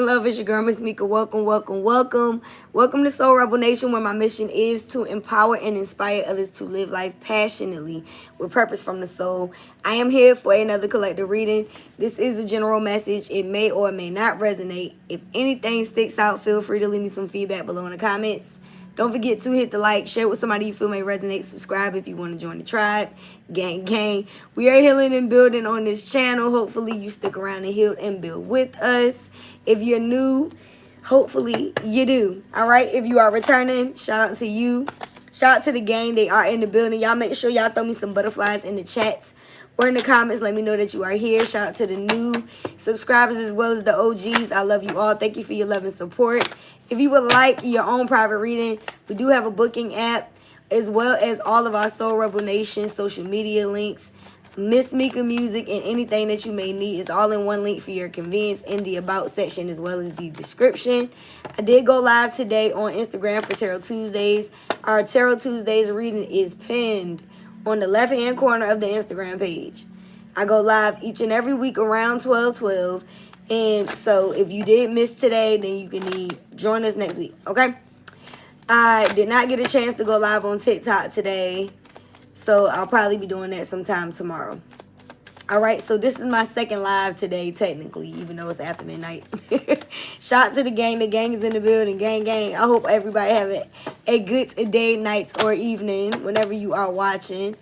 Love, it's your girl, Miss Mika. Welcome, welcome, welcome. Welcome to Soul Rebel Nation, where my mission is to empower and inspire others to live life passionately with purpose from the soul. I am here for another collective reading. This is a general message. It may or may not resonate. If anything sticks out, feel free to leave me some feedback below in the comments. Don't forget to hit the like, share with somebody you feel may resonate, subscribe if you want to join the tribe. Gang, gang. We are healing and building on this channel. Hopefully you stick around and heal and build with us. If you're new, hopefully you do. All right. If you are returning, shout out to you. Shout out to the gang. They are in the building. Y'all make sure y'all throw me some butterflies in the chats or in the comments. Let me know that you are here. Shout out to the new subscribers as well as the OGs. I love you all. Thank you for your love and support. If you would like your own private reading, we do have a booking app as well as all of our Soul Rebel Nation social media links. Miss Mika music and anything that you may need is all in one link for your convenience in the About section as well as the description. I did go live today on Instagram for Tarot Tuesdays. Our Tarot Tuesdays reading is pinned on the left-hand corner of the Instagram page. I go live each and every week around 12:12. And so if you did miss today, then you can join us next week, okay? I did not get a chance to go live on TikTok today, so I'll probably be doing that sometime tomorrow. All right, so this is my second live today, technically, even though it's after midnight. Shout out to the gang. The gang is in the building. Gang, gang. I hope everybody have a good day, night, or evening whenever you are watching.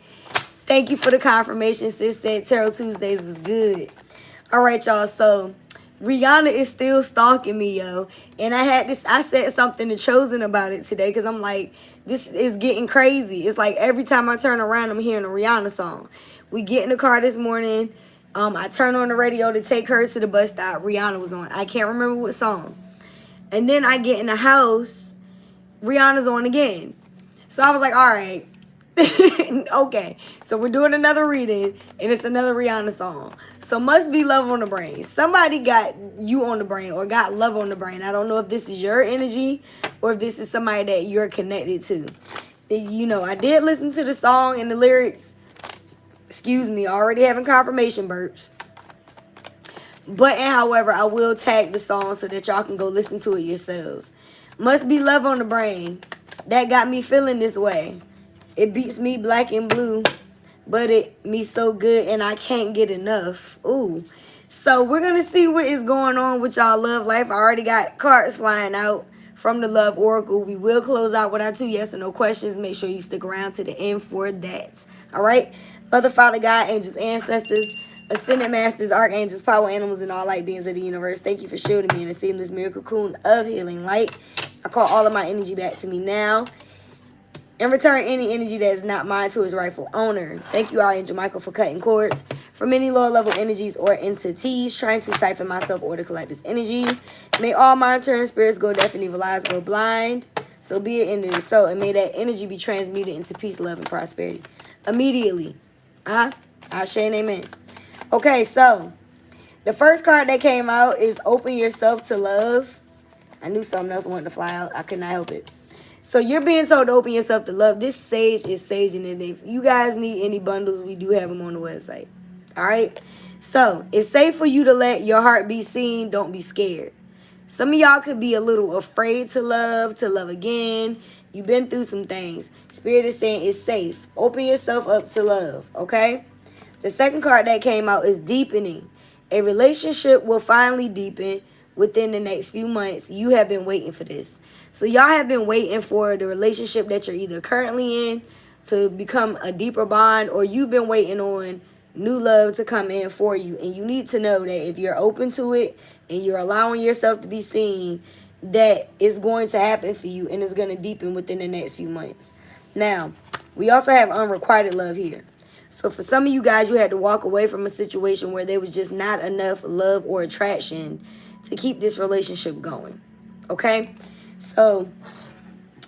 Thank you for the confirmation. Sis said Tarot Tuesdays was good. All right, y'all, so Rihanna is still stalking me, yo. And I said something to Chosen about it today because I'm like, this is getting crazy. It's like every time I turn around, I'm hearing a Rihanna song. We get in the car this morning. I turn on the radio to take her to the bus stop. Rihanna was on. I can't remember what song. And then I get in the house. Rihanna's on again. So I was like, all right. Okay, so we're doing another reading, and it's another Rihanna song. So must be love on the brain. Somebody got you on the brain or got love on the brain. I don't know if this is your energy or if this is somebody that you're connected to. You know, I did listen to the song and the lyrics. Excuse me, already having confirmation burps. But, and however, I will tag the song so that y'all can go listen to it yourselves. Must be love on the brain. That got me feeling this way. It beats me black and blue, but me so good and I can't get enough. Ooh. So we're going to see what is going on with y'all love life. I already got cards flying out from the Love Oracle. We will close out with our 2 yes or no questions. Make sure you stick around to the end for that. All right? Mother, Father, God, angels, ancestors, ascended masters, archangels, power animals, and all light beings of the universe. Thank you for shielding me in a seamless miracle cocoon of healing light. I call all of my energy back to me now. And return any energy that is not mine to its rightful owner. Thank you, Archangel Michael, for cutting cords from any lower-level energies or entities trying to siphon myself or to collect this energy. May all monitoring spirits go deaf and evil eyes go blind. So be it in the soul. And may that energy be transmuted into peace, love, and prosperity immediately. Ashe and amen. Okay, so the first card that came out is Open Yourself to Love. I knew something else wanted to fly out. I could not help it. So you're being told to open yourself to love. This sage is saging it. If you guys need any bundles, we do have them on the website. All right. So it's safe for you to let your heart be seen. Don't be scared. Some of y'all could be a little afraid to love again. You've been through some things. Spirit is saying it's safe. Open yourself up to love. Okay. The second card that came out is deepening. A relationship will finally deepen within the next few months. You have been waiting for this. So y'all have been waiting for the relationship that you're either currently in to become a deeper bond, or you've been waiting on new love to come in for you. And you need to know that if you're open to it and you're allowing yourself to be seen, that it's going to happen for you and it's going to deepen within the next few months. Now, we also have unrequited love here. So for some of you guys, you had to walk away from a situation where there was just not enough love or attraction to keep this relationship going. Okay? So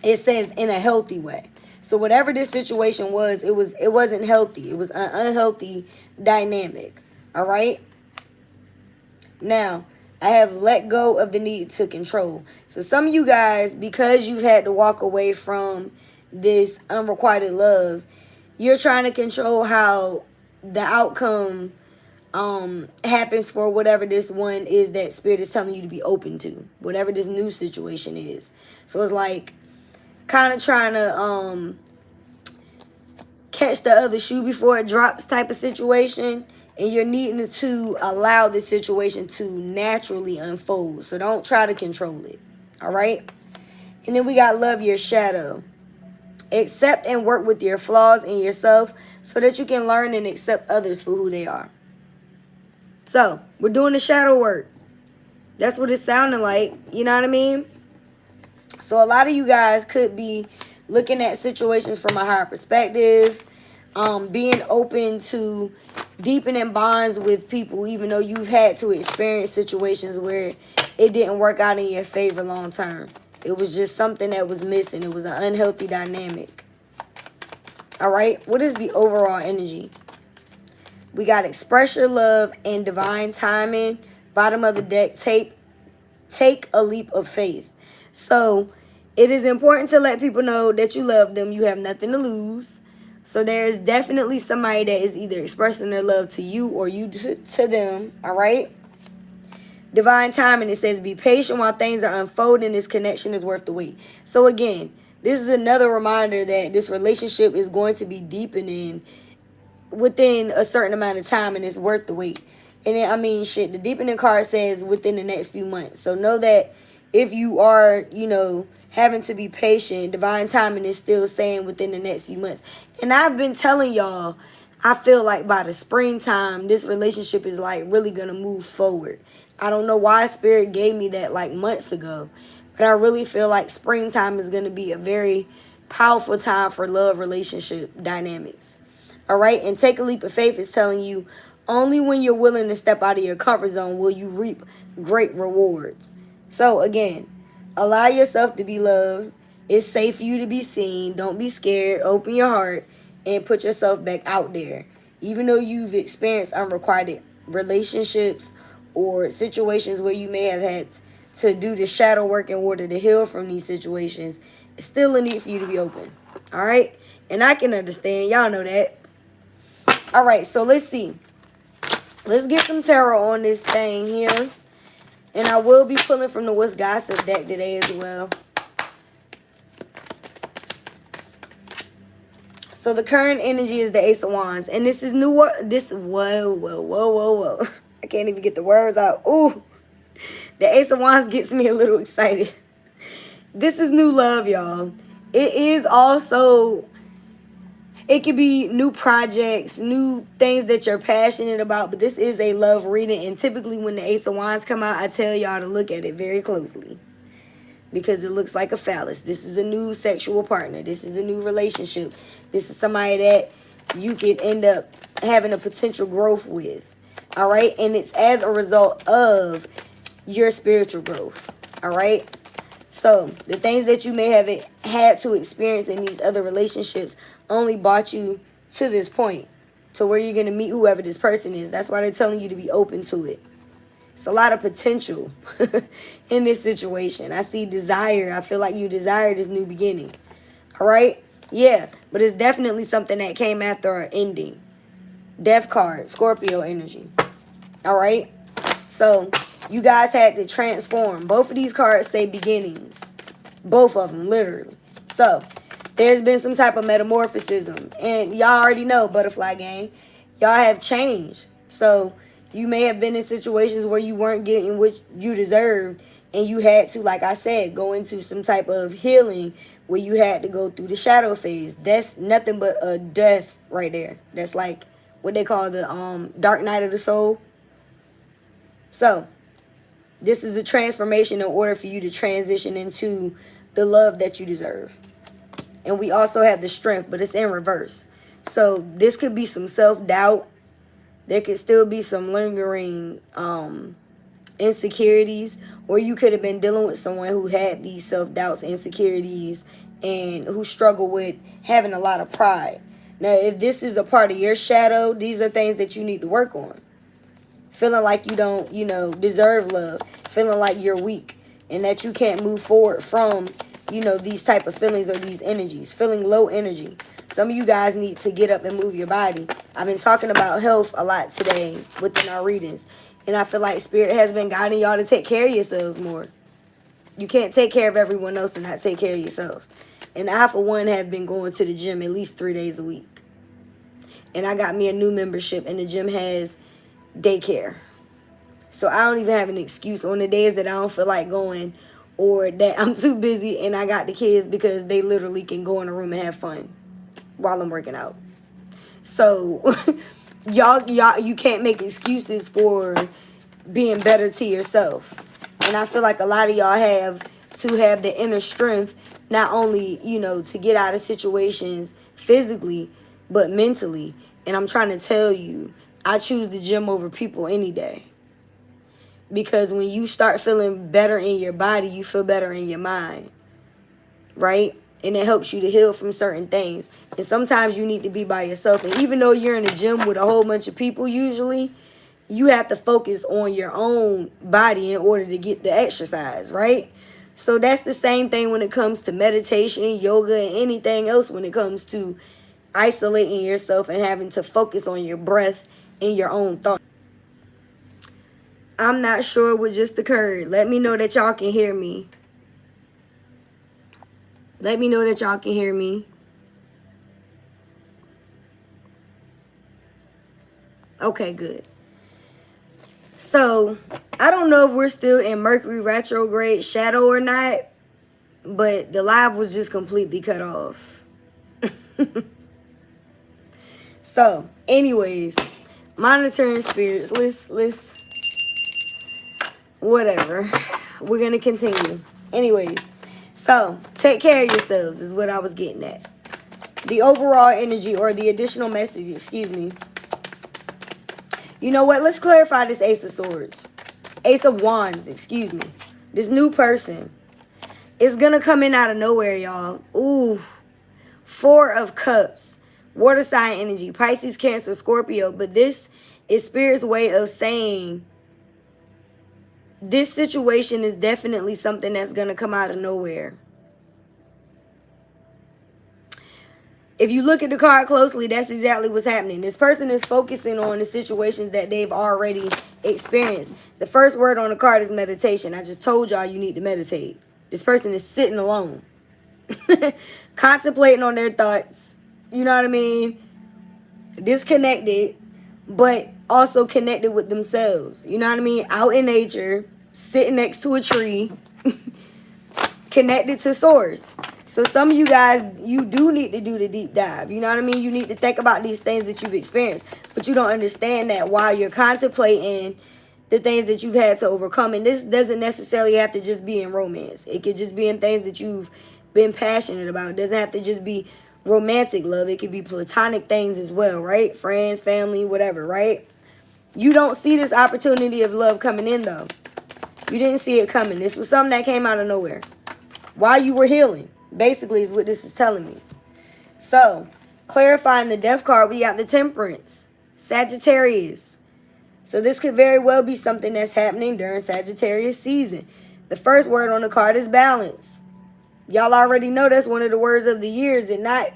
it says in a healthy way. So whatever this situation was, it wasn't healthy. It was an unhealthy dynamic. All right. Now, I have let go of the need to control. So some of you guys, because you've had to walk away from this unrequited love, you're trying to control how the outcome happens for whatever this one is that spirit is telling you to be open to, whatever this new situation is. So it's like kind of trying to catch the other shoe before it drops type of situation, and you're needing to allow the situation to naturally unfold. So don't try to control it. All right. And then we got love your shadow. Accept and work with your flaws in yourself so that you can learn and accept others for who they are. So we're doing the shadow work. That's what it's sounding like. You know what I mean? So a lot of you guys could be looking at situations from a higher perspective, being open to deepening bonds with people, even though you've had to experience situations where it didn't work out in your favor long term. It was just something that was missing. It was an unhealthy dynamic. All right. What is the overall energy? We got express your love and divine timing. Bottom of the deck, take a leap of faith. So it is important to let people know that you love them. You have nothing to lose. So there is definitely somebody that is either expressing their love to you or you to them. All right. Divine timing, it says be patient while things are unfolding. This connection is worth the wait. So again, this is another reminder that this relationship is going to be deepening within a certain amount of time, and it's worth the wait. And then, I mean, shit, the deepening card says within the next few months. So know that if you are, having to be patient, divine timing is still saying within the next few months. And I've been telling y'all, I feel like by the springtime, this relationship is like really going to move forward. I don't know why Spirit gave me that like months ago, but I really feel like springtime is going to be a very powerful time for love relationship dynamics. All right. And take a leap of faith is telling you only when you're willing to step out of your comfort zone will you reap great rewards. So again, allow yourself to be loved. It's safe for you to be seen. Don't be scared. Open your heart and put yourself back out there. Even though you've experienced unrequited relationships or situations where you may have had to do the shadow work in order to heal from these situations, it's still a need for you to be open. All right? And I can understand. Y'all know that. All right, so let's see. Let's get some tarot on this thing here. And I will be pulling from the What's Gossip deck today as well. So the current energy is the Ace of Wands. And this is new. Whoa. I can't even get the words out. Ooh. The Ace of Wands gets me a little excited. This is new love, y'all. It is also, it could be new projects, new things that you're passionate about. But this is a love reading. And typically when the Ace of Wands come out, I tell y'all to look at it very closely. Because it looks like a phallus. This is a new sexual partner. This is a new relationship. This is somebody that you could end up having a potential growth with. All right? And it's as a result of your spiritual growth. All right? So the things that you may have had to experience in these other relationships only brought you to this point. To where you're going to meet whoever this person is. That's why they're telling you to be open to it. It's a lot of potential in this situation. I see desire. I feel like you desire this new beginning. All right? Yeah. But it's definitely something that came after an ending. Death card. Scorpio energy. All right? So you guys had to transform. Both of these cards say beginnings. Both of them, literally. So there's been some type of metamorphosis. And y'all already know, Butterfly Gang. Y'all have changed. So you may have been in situations where you weren't getting what you deserved, and you had to, like I said, go into some type of healing where you had to go through the shadow phase. That's nothing but a death right there. That's like what they call the dark night of the soul. So this is a transformation in order for you to transition into the love that you deserve. And we also have the strength, but it's in reverse. So this could be some self-doubt. There could still be some lingering insecurities, or you could have been dealing with someone who had these self-doubts, insecurities, and who struggle with having a lot of pride. Now, if this is a part of your shadow, these are things that you need to work on. Feeling like you don't, deserve love. Feeling like you're weak and that you can't move forward from, these type of feelings or these energies. Feeling low energy. Some of you guys need to get up and move your body. I've been talking about health a lot today within our readings. And I feel like Spirit has been guiding y'all to take care of yourselves more. You can't take care of everyone else and not take care of yourself. And I, for one, have been going to the gym at least 3 days a week. And I got me a new membership, and the gym has daycare. So I don't even have an excuse on the days that I don't feel like going or that I'm too busy and I got the kids, because they literally can go in a room and have fun while I'm working out. So y'all, you can't make excuses for being better to yourself. And I feel like a lot of y'all have to have the inner strength, not only, you know, to get out of situations physically, but mentally. And I'm trying to tell you, I choose the gym over people any day. Because when you start feeling better in your body, you feel better in your mind, right? And it helps you to heal from certain things. And sometimes you need to be by yourself. And even though you're in a gym with a whole bunch of people usually, you have to focus on your own body in order to get the exercise, right? So that's the same thing when it comes to meditation, yoga, and anything else when it comes to isolating yourself and having to focus on your breath and your own thoughts. I'm not sure what just occurred. Let me know that y'all can hear me. Let me know that y'all can hear me. Okay, good. So, I don't know if we're still in Mercury retrograde shadow or not, but the live was just completely cut off. So, anyways, monitoring spirits. Let's whatever. We're going to continue. Anyways, so take care of yourselves is what I was getting at. The overall energy, or the additional message, excuse me. You know what? Let's clarify this Ace of Swords. Ace of Wands, excuse me. This new person is going to come in out of nowhere, y'all. Ooh. 4 of Cups. Water sign energy. Pisces, Cancer, Scorpio. But this is Spirit's way of saying this situation is definitely something that's going to come out of nowhere. If you look at the card closely, that's exactly what's happening. This person is focusing on the situations that they've already experienced. The first word on the card is meditation. I just told y'all you need to meditate. This person is sitting alone, contemplating on their thoughts. You know what I mean? Disconnected, but also connected with themselves. You know what I mean? Out in nature, sitting next to a tree, connected to source. So some of you guys, you do need to do the deep dive. You know what I mean? You need to think about these things that you've experienced, but you don't understand that while you're contemplating the things that you've had to overcome. And this doesn't necessarily have to just be in romance. It could just be in things that you've been passionate about. It doesn't have to just be romantic love. It could be platonic things as well, right? Friends, family, whatever, right? You don't see this opportunity of love coming in, though. You didn't see it coming. This was something that came out of nowhere while you were healing, basically, is what this is telling me. So, clarifying the Death card, we got the Temperance, Sagittarius. So this could very well be something that's happening during Sagittarius season. The first word on the card is balance. Y'all already know that's one of the words of the year, is it not?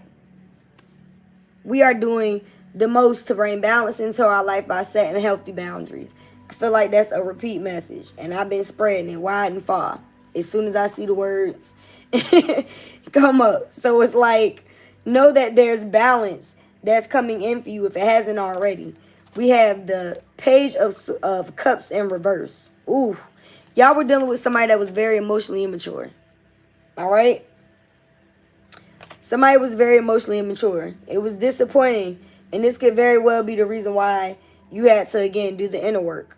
We are doing the most to bring balance into our life by setting healthy boundaries. I feel like that's a repeat message, and I've been spreading it wide and far. As soon as I see the words come up. So it's like, know that there's balance that's coming in for you if it hasn't already. We have the Page of Cups in reverse. Ooh. Y'all were dealing with somebody that was very emotionally immature. All right? Somebody was very emotionally immature. It was disappointing. And this could very well be the reason why you had to, again, do the inner work.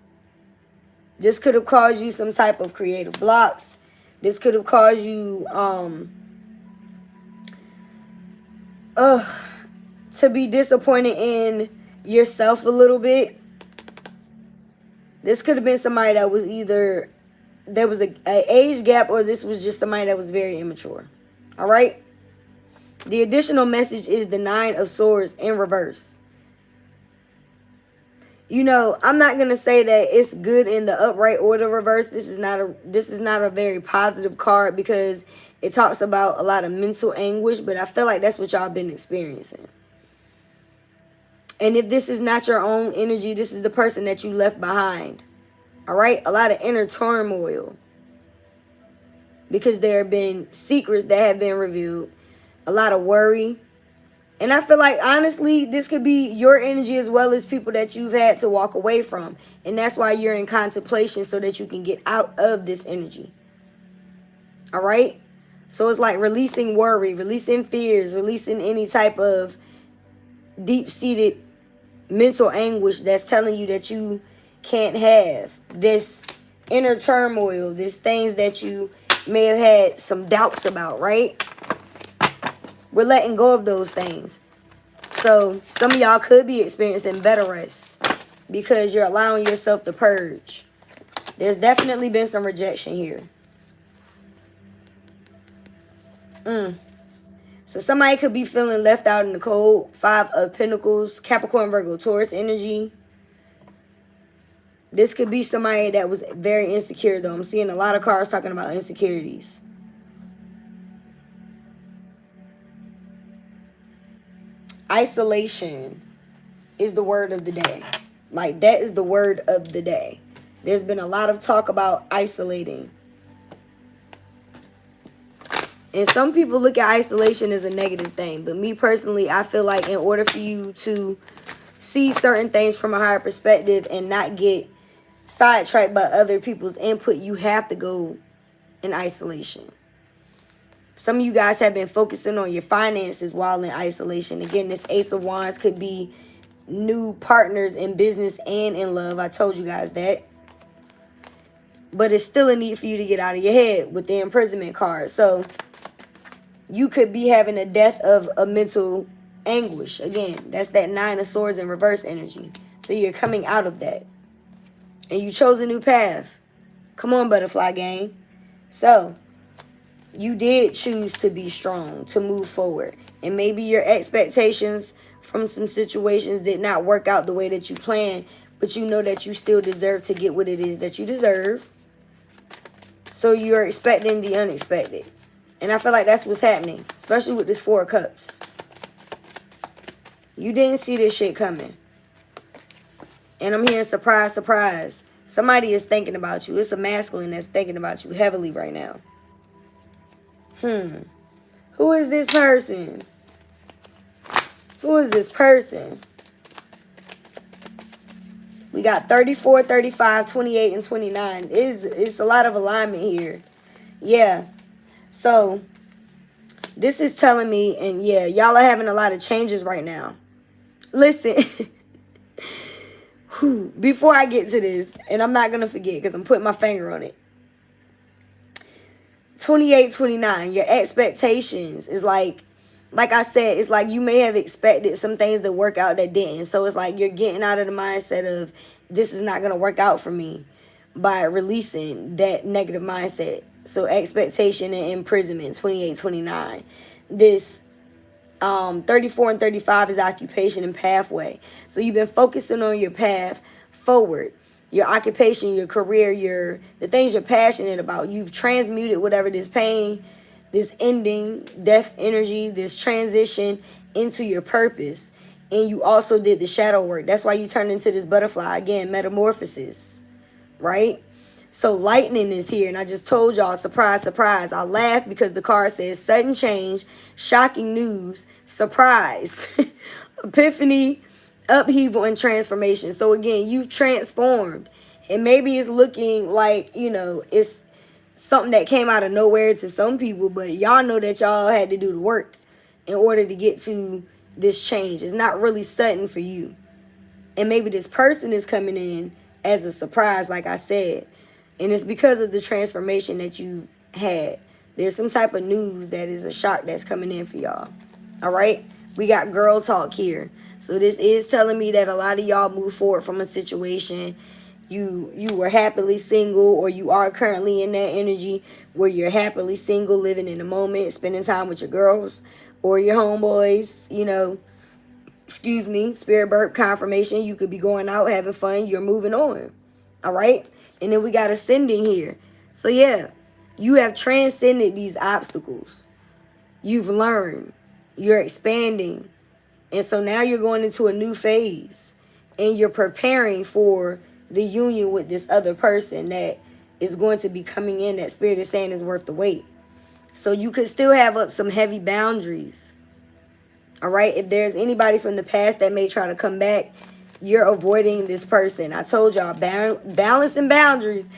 This could have caused you some type of creative blocks. This could have caused you to be disappointed in yourself a little bit. This could have been somebody that was either, there was an age gap, or this was just somebody that was very immature. All right? The additional message is the 9 of Swords in reverse. You know, I'm not gonna say that it's good in the upright or the reverse. This is not a very positive card because it talks about a lot of mental anguish, but I feel like that's what y'all been experiencing. And if this is not your own energy, this is the person that you left behind. All right? A lot of inner turmoil. Because there have been secrets that have been revealed. A lot of worry. And I feel like, honestly, this could be your energy as well as people that you've had to walk away from. And that's why you're in contemplation, so that you can get out of this energy. All right? So it's like releasing worry, releasing fears, releasing any type of deep-seated mental anguish that's telling you that you can't have this inner turmoil, these things that you may have had some doubts about, right? We're letting go of those things. So some of y'all could be experiencing better rest because you're allowing yourself to purge. There's definitely been some rejection here. So somebody could be feeling left out in the cold. 5 of Pentacles, Capricorn, Virgo, Taurus energy. This could be somebody that was very insecure, though. I'm seeing a lot of cards talking about insecurities. Isolation is the word of the day. Like, that is the word of the day. There's been a lot of talk about isolating. And some people look at isolation as a negative thing. But me personally, I feel like in order for you to see certain things from a higher perspective and not get sidetracked by other people's input, you have to go in isolation. Some of you guys have been focusing on your finances while in isolation. Again, this Ace of Wands could be new partners in business and in love. I told you guys that. But it's still a need for you to get out of your head with the imprisonment card. So you could be having a death of a mental anguish. Again, that's that 9 of Swords in reverse energy. So you're coming out of that. And you chose a new path. Come on, butterfly gang. So you did choose to be strong, to move forward. And maybe your expectations from some situations did not work out the way that you planned. But you know that you still deserve to get what it is that you deserve. So you're expecting the unexpected. And I feel like that's what's happening. Especially with this 4 of Cups. You didn't see this shit coming. And I'm hearing surprise, surprise. Somebody is thinking about you. It's a masculine that's thinking about you heavily right now. Who is this person? Who is this person? We got 34, 35, 28, and 29. It's a lot of alignment here. Yeah. So, this is telling me, and yeah, y'all are having a lot of changes right now. Listen. Before I get to this, and I'm not going to forget because I'm putting my finger on it. 28, 29, your expectations is like I said, it's like you may have expected some things to work out that didn't. So it's like you're getting out of the mindset of this is not going to work out for me by releasing that negative mindset. So expectation and imprisonment, 28, 29. This 34 and 35 is occupation and pathway. So you've been focusing on your path forward. Your occupation, your career, the things you're passionate about. You've transmuted whatever this pain, this ending, death energy, this transition into your purpose. And you also did the shadow work. That's why you turned into this butterfly. Again, metamorphosis, right? So lightning is here. And I just told y'all, surprise, surprise. I laughed because the card says sudden change, shocking news, surprise, epiphany, upheaval, and transformation. So again, you've transformed. And maybe it's looking like, you know, it's something that came out of nowhere to some people. But y'all know that y'all had to do the work in order to get to this change. It's not really sudden for you. And maybe this person is coming in as a surprise, like I said. And it's because of the transformation that you had. There's some type of news that is a shock that's coming in for y'all. All right? We got girl talk here. So this is telling me that a lot of y'all move forward from a situation. You were happily single, or you are currently in that energy where you're happily single, living in the moment, spending time with your girls or your homeboys, you know. excuse me, spirit burp confirmation. You could be going out, having fun. You're moving on. All right? And then we got ascending here. So, yeah, you have transcended these obstacles. You've learned. You're expanding. And so now you're going into a new phase. And you're preparing for the union with this other person that is going to be coming in, that spirit is saying is worth the wait. So you could still have up some heavy boundaries. All right? If there's anybody from the past that may try to come back, you're avoiding this person. I told y'all, balance and boundaries.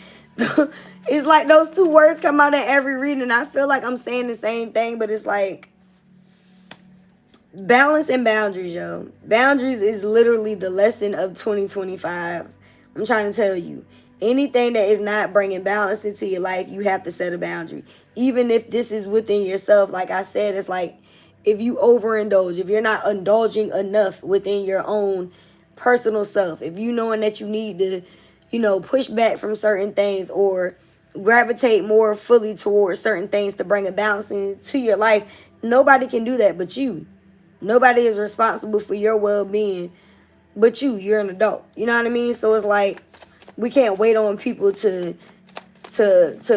It's like those two words come out in every reading. And I feel like I'm saying the same thing, but it's like balance and boundaries, yo. Boundaries is literally the lesson of 2025. I'm trying to tell you. Anything that is not bringing balance into your life, you have to set a boundary. Even if this is within yourself, like I said, it's like if you overindulge, if you're not indulging enough within your own personal self, if you knowing that you need to, push back from certain things or gravitate more fully towards certain things to bring a balance into your life, nobody can do that but you. Nobody is responsible for your well-being but you. You're an adult. You know what I mean? So it's like we can't wait on people to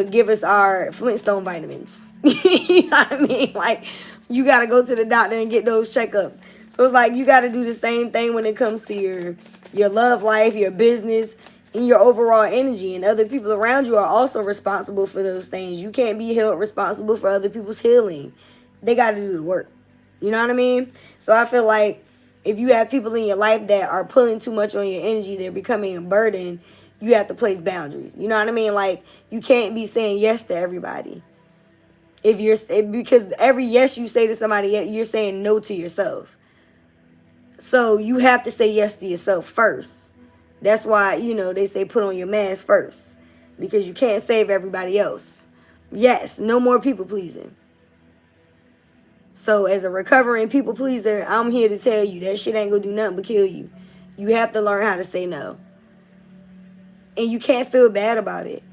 give us our Flintstone vitamins. You know what I mean? Like, you got to go to the doctor and get those checkups. So it's like you got to do the same thing when it comes to your love life, your business, and your overall energy. And other people around you are also responsible for those things. You can't be held responsible for other people's healing. They got to do the work. You know what I mean? So I feel like if you have people in your life that are pulling too much on your energy, they're becoming a burden, you have to place boundaries. You know what I mean? Like, you can't be saying yes to everybody. Because every yes you say to somebody, you're saying no to yourself. So you have to say yes to yourself first. That's why, they say put on your mask first. Because you can't save everybody else. Yes, no more people pleasing. So as a recovering people pleaser, I'm here to tell you that shit ain't gonna do nothing but kill you. You have to learn how to say no. And you can't feel bad about it.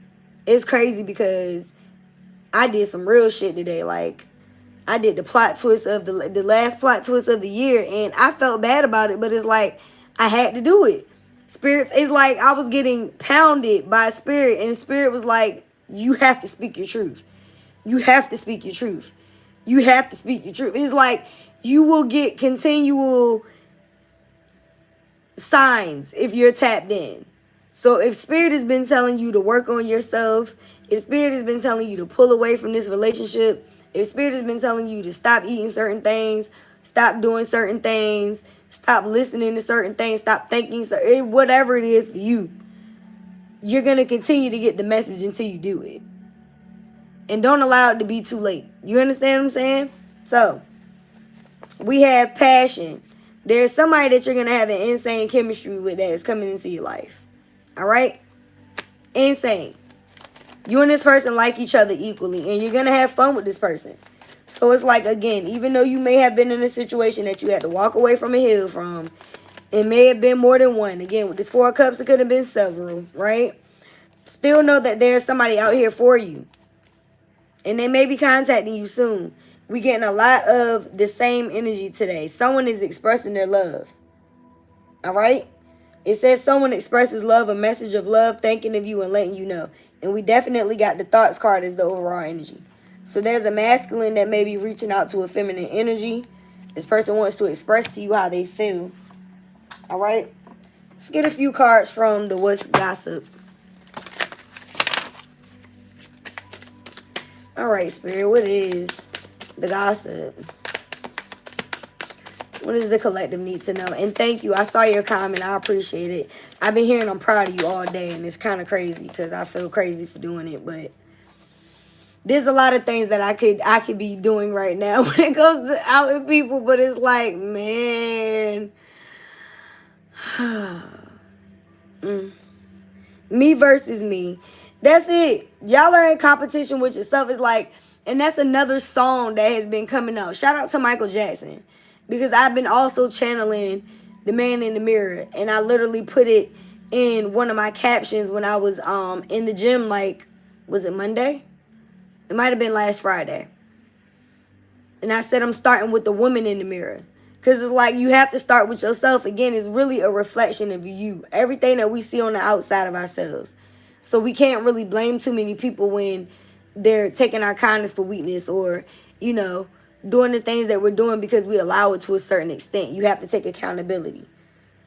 It's crazy because I did some real shit today. Like, I did the plot twist of the last plot twist of the year, and I felt bad about it, but it's like I had to do it. Spirits, it's like I was getting pounded by spirit, and spirit was like, you have to speak your truth. You have to speak your truth. You have to speak your truth. It's like you will get continual signs if you're tapped in. So if spirit has been telling you to work on yourself, if spirit has been telling you to pull away from this relationship, if spirit has been telling you to stop eating certain things, stop doing certain things, stop listening to certain things, stop thinking, whatever it is for you, you're going to continue to get the message until you do it. And don't allow it to be too late. You understand what I'm saying? So, we have passion. There's somebody that you're going to have an insane chemistry with that is coming into your life. All right? Insane. You and this person like each other equally, and you're going to have fun with this person. So, it's like, again, even though you may have been in a situation that you had to walk away from and heal from, it may have been more than one. Again, with this 4 of Cups, it could have been several, right? Still know that there's somebody out here for you. And they may be contacting you soon. We're getting a lot of the same energy today. Someone is expressing their love. All right? It says someone expresses love, a message of love, thinking of you and letting you know. And we definitely got the thoughts card as the overall energy. So there's a masculine that may be reaching out to a feminine energy. This person wants to express to you how they feel. All right? Let's get a few cards from the What's Gossip. All right, Spirit, what is the gossip? What does the collective need to know? And thank you. I saw your comment. I appreciate it. I've been hearing I'm proud of you all day, and it's kind of crazy because I feel crazy for doing it. But there's a lot of things that I could be doing right now when it goes to outing people. But it's like, man. Me versus me. That's it. Y'all are in competition with yourself. It's like, and that's another song that has been coming out. Shout out to Michael Jackson. Because I've been also channeling The Man in the Mirror. And I literally put it in one of my captions when I was in the gym, like, was it Monday? It might have been last Friday. And I said I'm starting with the woman in the mirror. Because it's like you have to start with yourself. Again, it's really a reflection of you. Everything that we see on the outside of ourselves. So we can't really blame too many people when they're taking our kindness for weakness, or, you know, doing the things that we're doing because we allow it to a certain extent. You have to take accountability.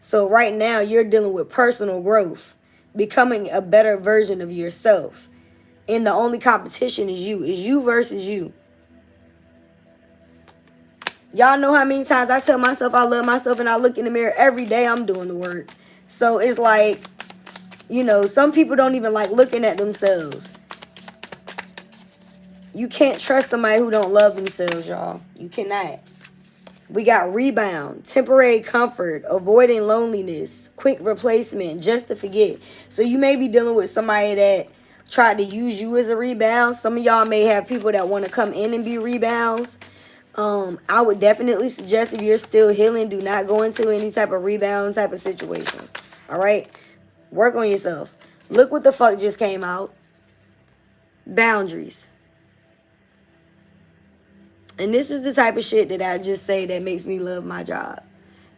So right now you're dealing with personal growth, becoming a better version of yourself. And the only competition is you versus you. Y'all know how many times I tell myself I love myself, and I look in the mirror every day. I'm doing the work. So it's like, you know, some people don't even like looking at themselves. You can't trust somebody who don't love themselves, y'all. You cannot. We got rebound, temporary comfort, avoiding loneliness, quick replacement, just to forget. So you may be dealing with somebody that tried to use you as a rebound. Some of y'all may have people that want to come in and be rebounds. I would definitely suggest, if you're still healing, do not go into any type of rebound type of situations. All right? Work on yourself. Look what the fuck just came out. Boundaries. And this is the type of shit that I just say that makes me love my job.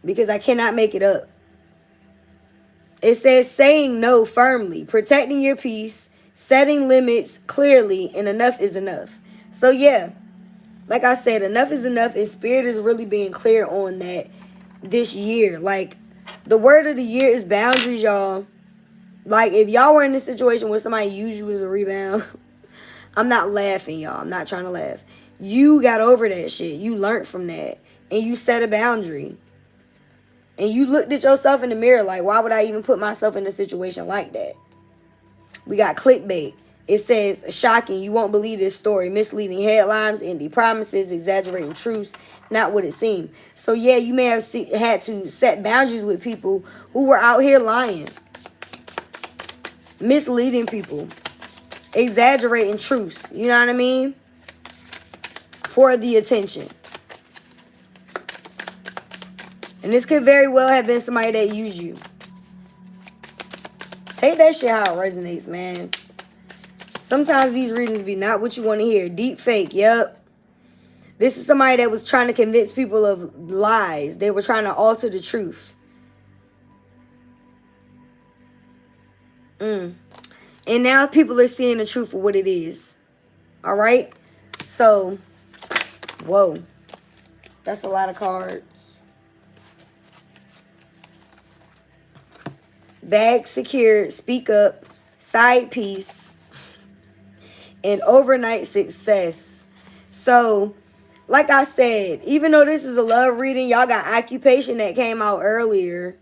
Because I cannot make it up. It says saying no firmly, protecting your peace, setting limits clearly, and enough is enough. So yeah, like I said, enough is enough, and Spirit is really being clear on that this year. Like, the word of the year is boundaries, y'all. Like, if y'all were in a situation where somebody used you as a rebound, I'm not laughing, y'all. I'm not trying to laugh. You got over that shit. You learned from that. And you set a boundary. And you looked at yourself in the mirror like, why would I even put myself in a situation like that? We got clickbait. It says, shocking, you won't believe this story. Misleading headlines, empty promises, exaggerating truths, not what it seemed. So yeah, you may have had to set boundaries with people who were out here lying. Misleading people. Exaggerating truths. You know what I mean? For the attention. And this could very well have been somebody that used you. Take that shit how it resonates, man. Sometimes these readings be not what you want to hear. Deep fake, yep. This is somebody that was trying to convince people of lies. They were trying to alter the truth. And now people are seeing the truth for what it is. All right? So, whoa. That's a lot of cards. Bag secured, speak up, side piece, and overnight success. So, like I said, even though this is a love reading, y'all got occupation that came out earlier.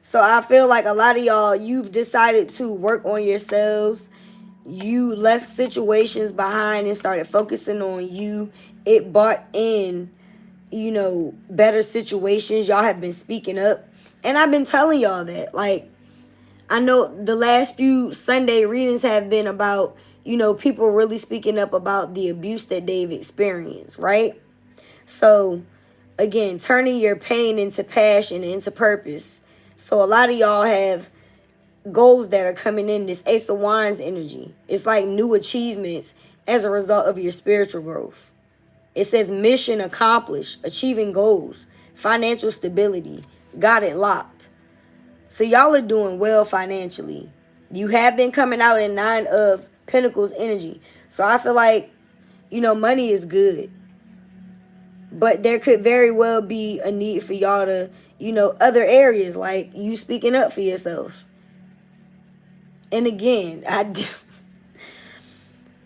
So I feel like a lot of y'all, you've decided to work on yourselves. You left situations behind and started focusing on you. It brought in, you know, better situations. Y'all have been speaking up. And I've been telling y'all that, like, I know the last few Sunday readings have been about, you know, people really speaking up about the abuse that they've experienced, right? So, again, turning your pain into passion, into purpose. So, a lot of y'all have goals that are coming in, this Ace of Wands energy. It's like new achievements as a result of your spiritual growth. It says mission accomplished, achieving goals, financial stability, got it locked. So y'all are doing well financially. You have been coming out in 9 of Pentacles energy. So I feel like, you know, money is good. But there could very well be a need for y'all to, you know, other areas, like you speaking up for yourself. And again,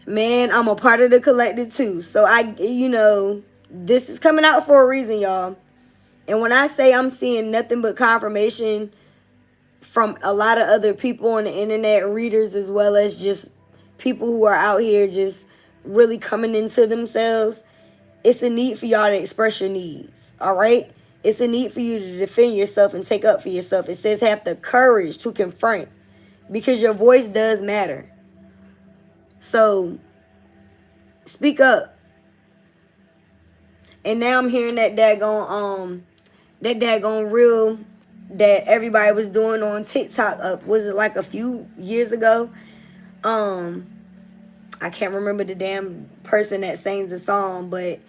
man, I'm a part of the collective too. So you know, this is coming out for a reason, y'all. And when I say I'm seeing nothing but confirmation from a lot of other people on the internet, readers, as well as just people who are out here just really coming into themselves, it's a need for y'all to express your needs, all right? It's a need for you to defend yourself and take up for yourself. It says have the courage to confront, because your voice does matter. So, speak up. And now I'm hearing that daggone reel that everybody was doing on TikTok. Was it like a few years ago? I can't remember the damn person that sang the song, but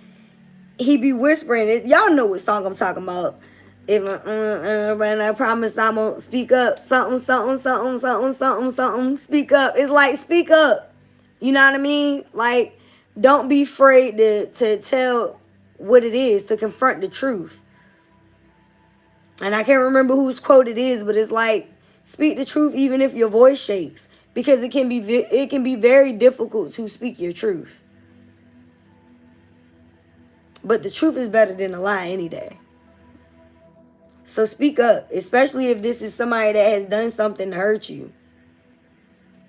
he be whispering it. Y'all know what song I'm talking about. If I promise I won't speak up. Something, something, something, something, something, something. Speak up. It's like, speak up. You know what I mean? Like, don't be afraid to tell what it is, to confront the truth. And I can't remember whose quote it is, but it's like, speak the truth even if your voice shakes. Because it can be very difficult to speak your truth. But the truth is better than a lie any day. So speak up, especially if this is somebody that has done something to hurt you.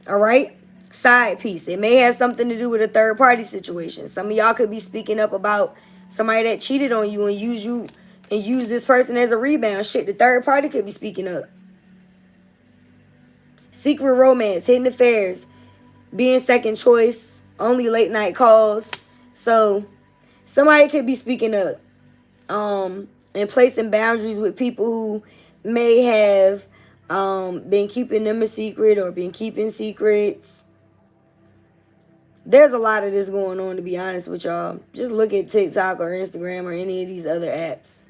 All right? Side piece. It may have something to do with a third party situation. Some of y'all could be speaking up about somebody that cheated on you and use this person as a rebound. Shit, the third party could be speaking up. Secret romance, hidden affairs, being second choice, only late night calls. So somebody could be speaking up and placing boundaries with people who may have been keeping them a secret or been keeping secrets. There's a lot of this going on, to be honest with y'all. Just look at TikTok or Instagram or any of these other apps.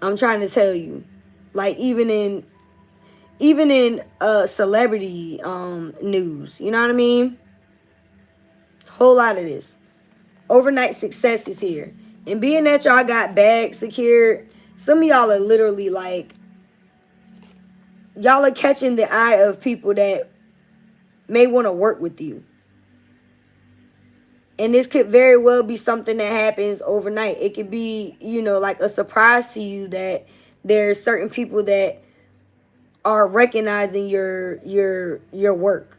I'm trying to tell you, like even in celebrity news, you know what I mean? It's a whole lot of this. Overnight success is here. And being that y'all got bags secured, some of y'all are literally like, y'all are catching the eye of people that may want to work with you. And this could very well be something that happens overnight. It could be, you know, like a surprise to you that there's certain people that are recognizing your work.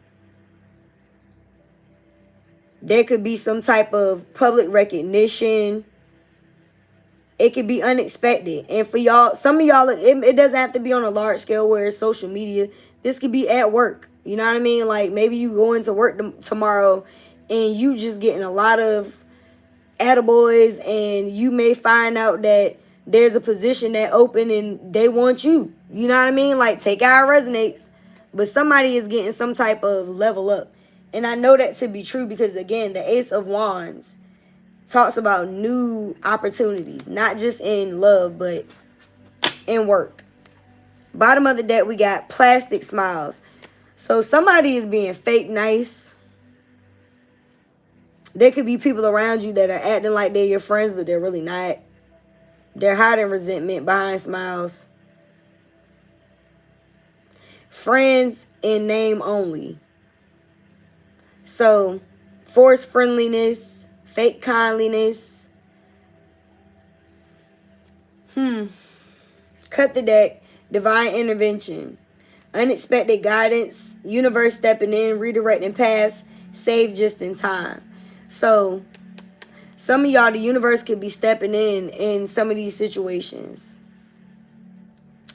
There could be some type of public recognition. It could be unexpected. And for y'all, some of y'all, it doesn't have to be on a large scale where it's social media. This could be at work. You know what I mean? Like maybe you go into work tomorrow and you just getting a lot of attaboys, and you may find out that there's a position that open and they want you. You know what I mean? Like, take out resonates. But somebody is getting some type of level up. And I know that to be true because, again, the Ace of Wands talks about new opportunities. Not just in love, but in work. Bottom of the deck, we got plastic smiles. So somebody is being fake nice. There could be people around you that are acting like they're your friends, but they're really not. They're hiding resentment behind smiles. Friends in name only. So, forced friendliness, fake kindliness. Cut the deck. Divine intervention. Unexpected guidance. Universe stepping in, redirecting paths. Save just in time. So, some of y'all, the universe could be stepping in some of these situations.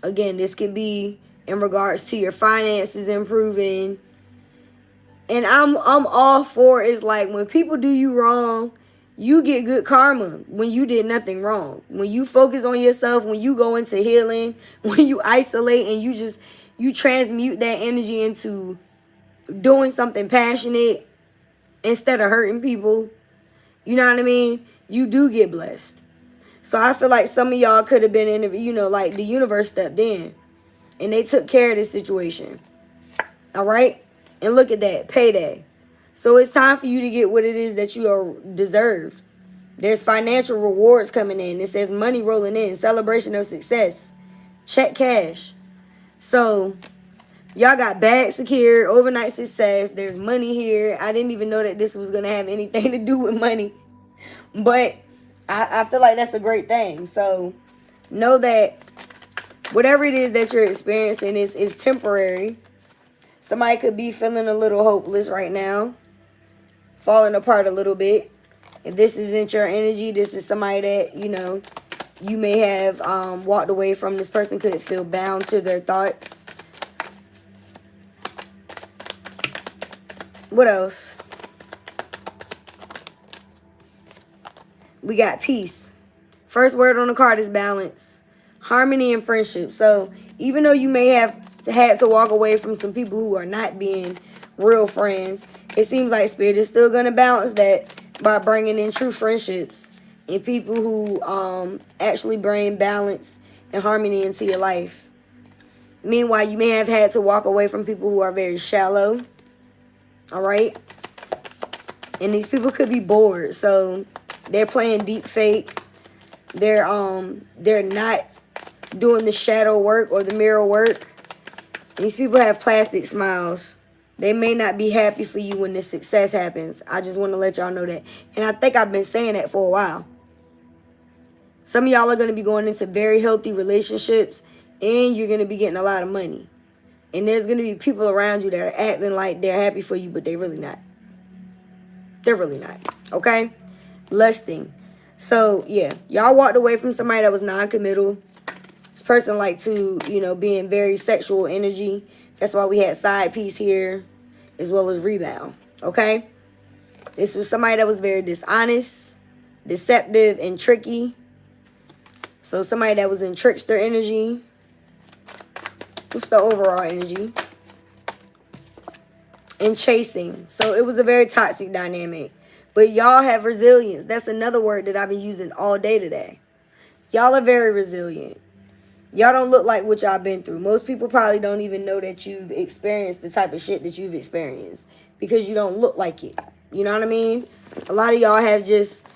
Again, this could be in regards to your finances improving. And I'm all for it's like when people do you wrong, you get good karma when you did nothing wrong. When you focus on yourself, when you go into healing, when you isolate and you transmute that energy into doing something passionate instead of hurting people. You know what I mean? You do get blessed. So I feel like some of y'all could have been in, you know, like the universe stepped in and they took care of this situation. All right? And look at that, payday. So it's time for you to get what it is that you are deserved. There's financial rewards coming in. It says money rolling in, celebration of success, check cash. So y'all got bags secured, overnight success. There's money here. I didn't even know that this was going to have anything to do with money. But I feel like that's a great thing. So know that whatever it is that you're experiencing is temporary. Somebody could be feeling a little hopeless right now, falling apart a little bit. If this isn't your energy, this is somebody that, you know, you may have walked away from. This person could feel bound to their thoughts. What else? We got peace. First word on the card is balance. Harmony and friendship. So even though you may have had to walk away from some people who are not being real friends, it seems like Spirit is still going to balance that by bringing in true friendships and people who actually bring balance and harmony into your life. Meanwhile, you may have had to walk away from people who are very shallow. All right? And these people could be bored, so they're playing deep fake. They're not doing the shadow work or the mirror work. These people have plastic smiles. They may not be happy for you when the success happens. I just want to let y'all know that. And I think I've been saying that for a while. Some of y'all are going to be going into very healthy relationships, and you're going to be getting a lot of money. And there's going to be people around you that are acting like they're happy for you, but they're really not. They're really not. Okay? Lusting. So, yeah. Y'all walked away from somebody that was non-committal. This person liked to, be in very sexual energy. That's why we had side piece here, as well as rebound. Okay? This was somebody that was very dishonest, deceptive, and tricky. So somebody that was in trickster energy. What's the overall energy? And chasing. So it was a very toxic dynamic. But y'all have resilience. That's another word that I've been using all day today. Y'all are very resilient. Y'all don't look like what y'all been through. Most people probably don't even know that you've experienced the type of shit that you've experienced because you don't look like it. You know what I mean? A lot of y'all have just,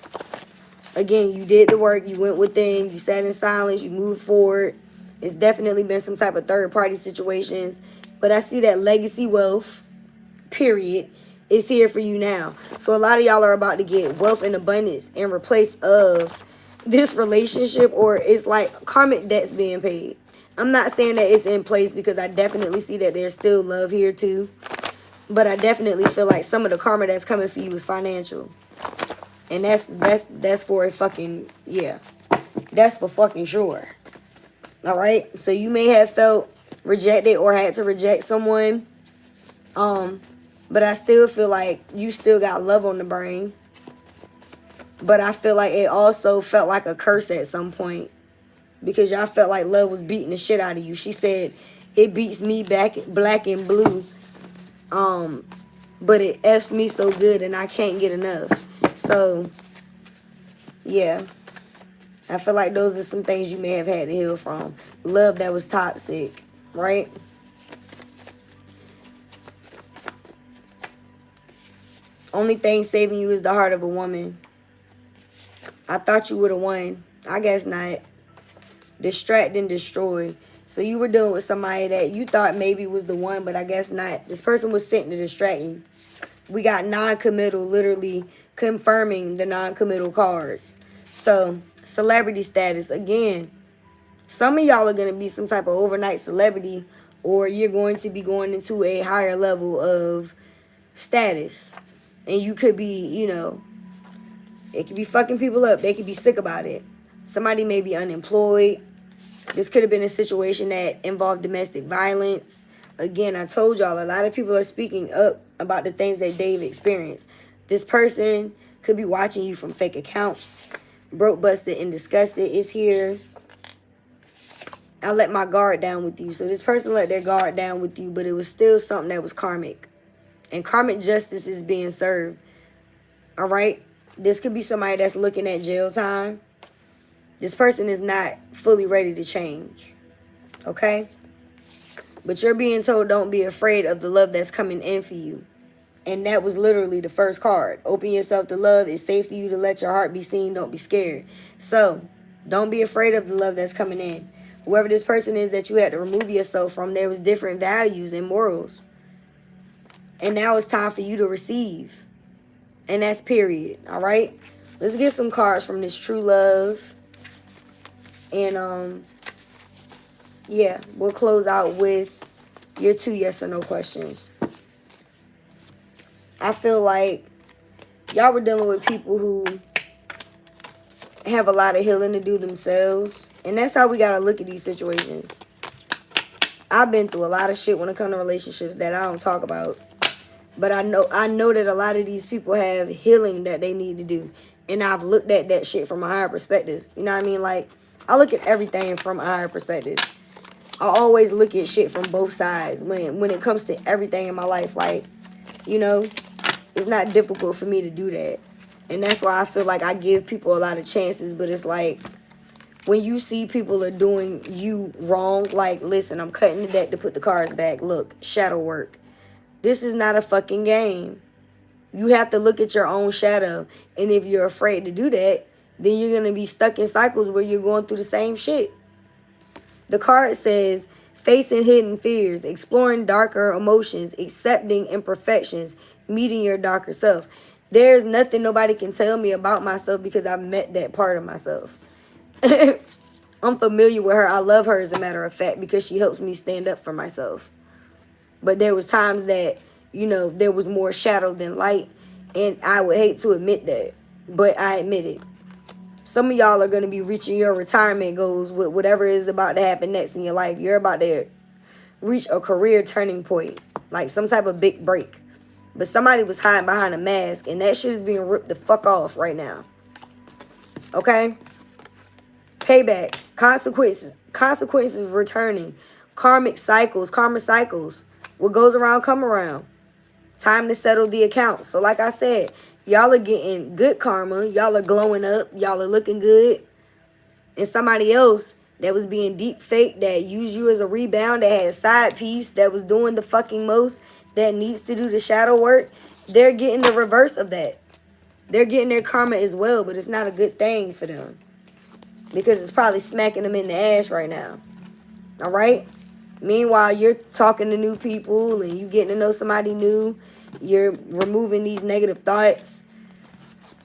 again, you did the work, you went within, you sat in silence, you moved forward. It's definitely been some type of third-party situations. But I see that legacy wealth, period, is here for you now. So a lot of y'all are about to get wealth and abundance in replace of this relationship, or it's like karmic debts being paid. I'm not saying that it's in place because I definitely see that there's still love here too. But I definitely feel like some of the karma that's coming for you is financial. And that's for a fucking, yeah. That's for fucking sure. All right? So you may have felt rejected or had to reject someone. But I still feel like you still got love on the brain. But I feel like it also felt like a curse at some point. Because y'all felt like love was beating the shit out of you. She said, it beats me back black and blue. But it F's me so good and I can't get enough. So, yeah. I feel like those are some things you may have had to heal from. Love that was toxic, right? Only thing saving you is the heart of a woman. I thought you would have won. I guess not. Distract and destroy. So you were dealing with somebody that you thought maybe was the one, but I guess not. This person was sent to distract you. We got non-committal, literally confirming the non-committal card. So, celebrity status. Again, some of y'all are going to be some type of overnight celebrity, or you're going to be going into a higher level of status. And you could be, it could be fucking people up. They could be sick about it. Somebody may be unemployed. This could have been a situation that involved domestic violence. Again, I told y'all, a lot of people are speaking up about the things that they've experienced. This person could be watching you from fake accounts. Broke, busted, and disgusted is here. I let my guard down with you. So this person let their guard down with you, but it was still something that was karmic. And karmic justice is being served. All right? This could be somebody that's looking at jail time. This person is not fully ready to change. Okay? But you're being told don't be afraid of the love that's coming in for you. And that was literally the first card. Open yourself to love. It's safe for you to let your heart be seen. Don't be scared. So, don't be afraid of the love that's coming in. Whoever this person is that you had to remove yourself from, there was different values and morals. And now it's time for you to receive. And that's period. All right? Let's get some cards from this true love. And, yeah, we'll close out with your 2 yes or no questions. I feel like y'all were dealing with people who have a lot of healing to do themselves. And that's how we got to look at these situations. I've been through a lot of shit when it comes to relationships that I don't talk about. But I know that a lot of these people have healing that they need to do. And I've looked at that shit from a higher perspective. You know what I mean? Like, I look at everything from a higher perspective. I always look at shit from both sides when it comes to everything in my life. Like, it's not difficult for me to do that. And that's why I feel like I give people a lot of chances. But it's like, when you see people are doing you wrong, like, listen, I'm cutting the deck to put the cards back. Look, shadow work. This is not a fucking game. You have to look at your own shadow. And if you're afraid to do that, then you're going to be stuck in cycles where you're going through the same shit. The card says, facing hidden fears, exploring darker emotions, accepting imperfections, meeting your darker self. There's nothing nobody can tell me about myself because I've met that part of myself. I'm familiar with her. I love her, as a matter of fact, because she helps me stand up for myself. But there was times that, you know, there was more shadow than light, and I would hate to admit that, but I admit it. Some of y'all are going to be reaching your retirement goals with whatever is about to happen next in your life. You're about to reach a career turning point, like some type of big break. But somebody was hiding behind a mask, and that shit is being ripped the fuck off right now. Okay? Payback, consequences returning, karma cycles. What goes around, come around. Time to settle the account. So like I said, y'all are getting good karma. Y'all are glowing up. Y'all are looking good. And somebody else that was being deep fake, that used you as a rebound, that had a side piece, that was doing the fucking most, that needs to do the shadow work, they're getting the reverse of that. They're getting their karma as well, but it's not a good thing for them. Because it's probably smacking them in the ass right now. All right? Meanwhile, you're talking to new people and you getting to know somebody new. You're removing these negative thoughts.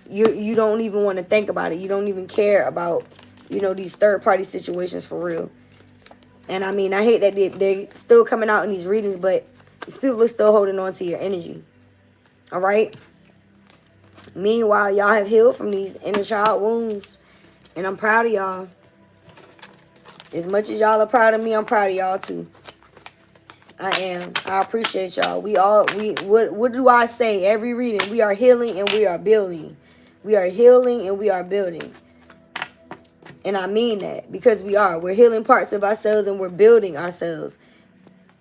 You don't even want to think about it. You don't even care about, you know, these third-party situations for real. And I mean, I hate that they're still coming out in these readings, but these people are still holding on to your energy. All right? Meanwhile, y'all have healed from these inner child wounds. And I'm proud of y'all. As much as y'all are proud of me, I'm proud of y'all too. I am. I appreciate y'all. What do I say every reading? We are healing and we are building. We are healing and we are building. And I mean that, because we are. We're healing parts of ourselves and we're building ourselves.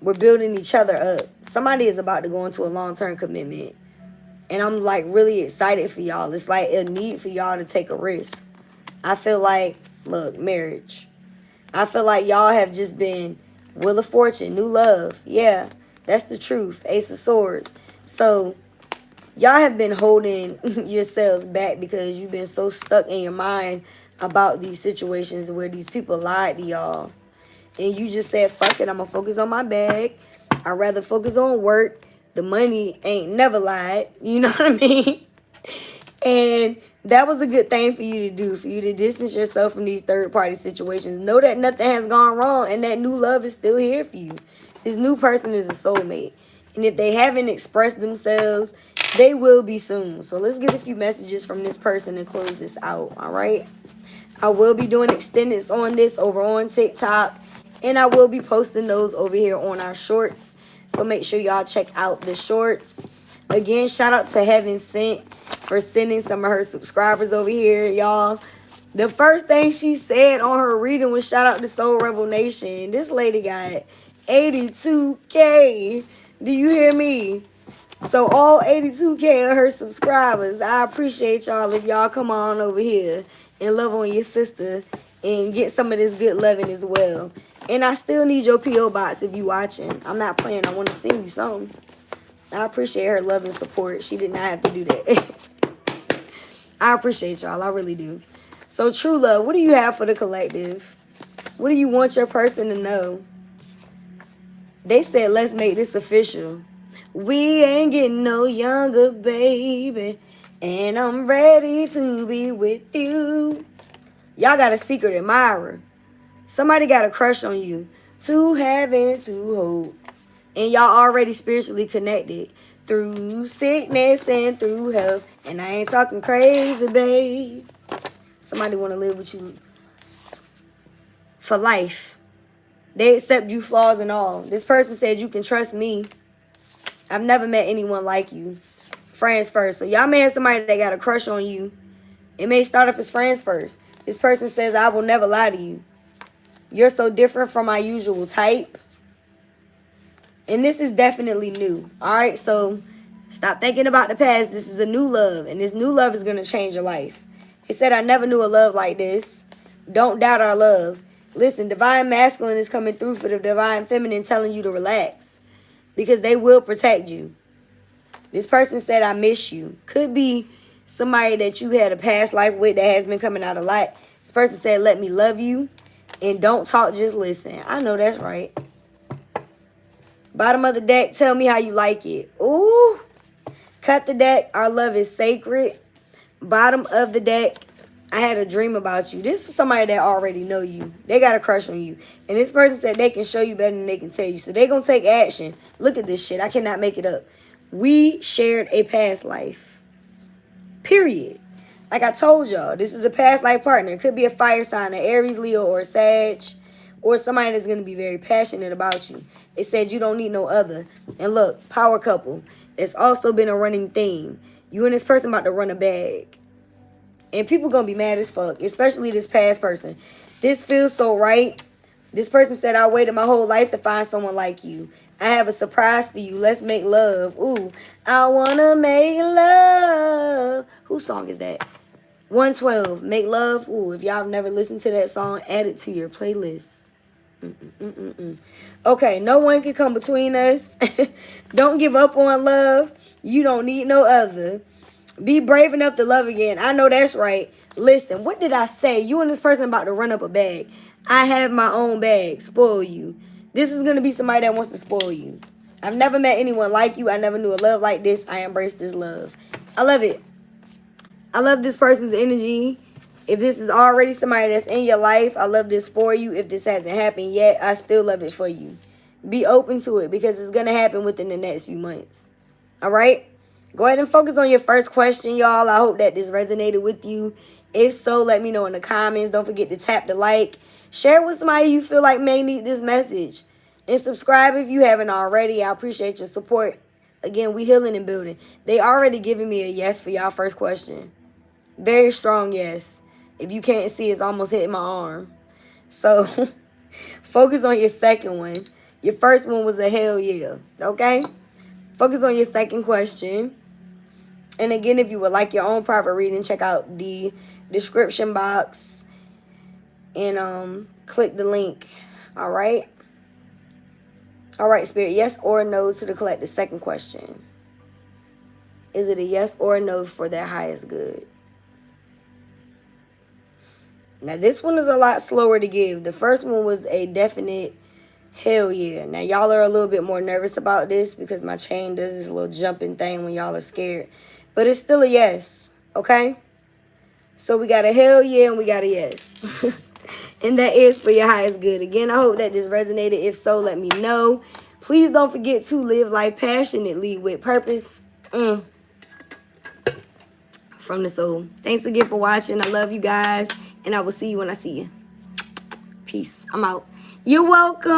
We're building each other up. Somebody is about to go into a long-term commitment. And I'm like really excited for y'all. It's like a need for y'all to take a risk. I feel like, look, marriage. I feel like y'all have just been Wheel of Fortune, new love. Yeah, that's the truth. Ace of Swords. So, y'all have been holding yourselves back because you've been so stuck in your mind about these situations where these people lied to y'all. And you just said, fuck it, I'm going to focus on my bag. I'd rather focus on work. The money ain't never lied. You know what I mean? And that was a good thing for you to do, for you to distance yourself from these third-party situations. Know that nothing has gone wrong and that new love is still here for you. This new person is a soulmate. And if they haven't expressed themselves, they will be soon. So let's get a few messages from this person and close this out, all right? I will be doing extendeds on this over on TikTok. And I will be posting those over here on our shorts. So make sure y'all check out the shorts. Again, shout out to Heaven Sent for sending some of her subscribers over here, y'all. The first thing she said on her reading was shout out to Soul Rebel Nation. This lady got 82K. Do you hear me? So all 82K of her subscribers, I appreciate y'all if y'all come on over here and love on your sister and get some of this good loving as well. And I still need your P.O. box if you watching. I'm not playing. I want to send you something. I appreciate her love and support. She did not have to do that. I appreciate y'all. I really do. So, true love, what do you have for the collective? What do you want your person to know? They said, let's make this official. We ain't getting no younger, baby. And I'm ready to be with you. Y'all got a secret admirer. Somebody got a crush on you. To heaven, to hope. And y'all already spiritually connected. Through sickness and through health. And I ain't talking crazy, babe. Somebody want to live with you for life. They accept you flaws and all. This person said you can trust me. I've never met anyone like you. Friends first. So y'all may have somebody that got a crush on you. It may start off as friends first. This person says, I will never lie to you. You're so different from my usual type. And this is definitely new. All right, so Stop thinking about the past. This is a new love, and this new love is going to change your life. It said, I never knew a love like this. Don't doubt our love. Listen, divine masculine is coming through for the divine feminine, telling you to relax because they will protect you. This person said, I miss you. Could be somebody that you had a past life with that has been coming out a lot. This person said, let me love you and don't talk, just listen. I know that's right. Bottom of the deck, tell me how you like it. Ooh. Cut the deck, our love is sacred. Bottom of the deck, I had a dream about you. This is somebody that already know you. They got a crush on you. And this person said they can show you better than they can tell you. So they going to take action. Look at this shit. I cannot make it up. We shared a past life. Period. Like I told y'all, this is a past life partner. It could be a fire sign, an Aries, Leo, or a Sag. Or somebody that's going to be very passionate about you. It said you don't need no other. And look, power couple. It's also been a running theme. You and this person about to run a bag. And people going to be mad as fuck. Especially this past person. This feels so right. This person said, I waited my whole life to find someone like you. I have a surprise for you. Let's make love. Ooh. I want to make love. Whose song is that? 112. Make love. Ooh. If y'all have never listened to that song, add it to your playlist. Okay, no one can come between us. Don't give up on love. You don't need no other. Be brave enough to love again. I know that's right. Listen, what did I say? You and this person about to run up a bag. I have my own bag. Spoil you. This is going to be somebody that wants to spoil you. I've never met anyone like you. I never knew a love like this. I embrace this love. I love it. I love this person's energy. If this is already somebody that's in your life, I love this for you. If this hasn't happened yet, I still love it for you. Be open to it because it's going to happen within the next few months. All right? Go ahead and focus on your first question, y'all. I hope that this resonated with you. If so, let me know in the comments. Don't forget to tap the like. Share with somebody you feel like may need this message. And subscribe if you haven't already. I appreciate your support. Again, we healing and building. They already giving me a yes for y'all first question. Very strong yes. If you can't see, it's almost hitting my arm. So, focus on your second one. Your first one was a hell yeah. Okay? Focus on your second question. And again, if you would like your own private reading, check out the description box. And click the link. All right? All right, Spirit. Yes or no to collect the second question. Is it a yes or a no for their highest good? Now, this one is a lot slower to give. The first one was a definite hell yeah. Now, y'all are a little bit more nervous about this because my chain does this little jumping thing when y'all are scared. But it's still a yes, okay? So, we got a hell yeah and we got a yes. And that is for your highest good. Again, I hope that this resonated. If so, let me know. Please don't forget to live life passionately with purpose. From the soul. Thanks again for watching. I love you guys. And I will see you when I see you. Peace. I'm out. You're welcome.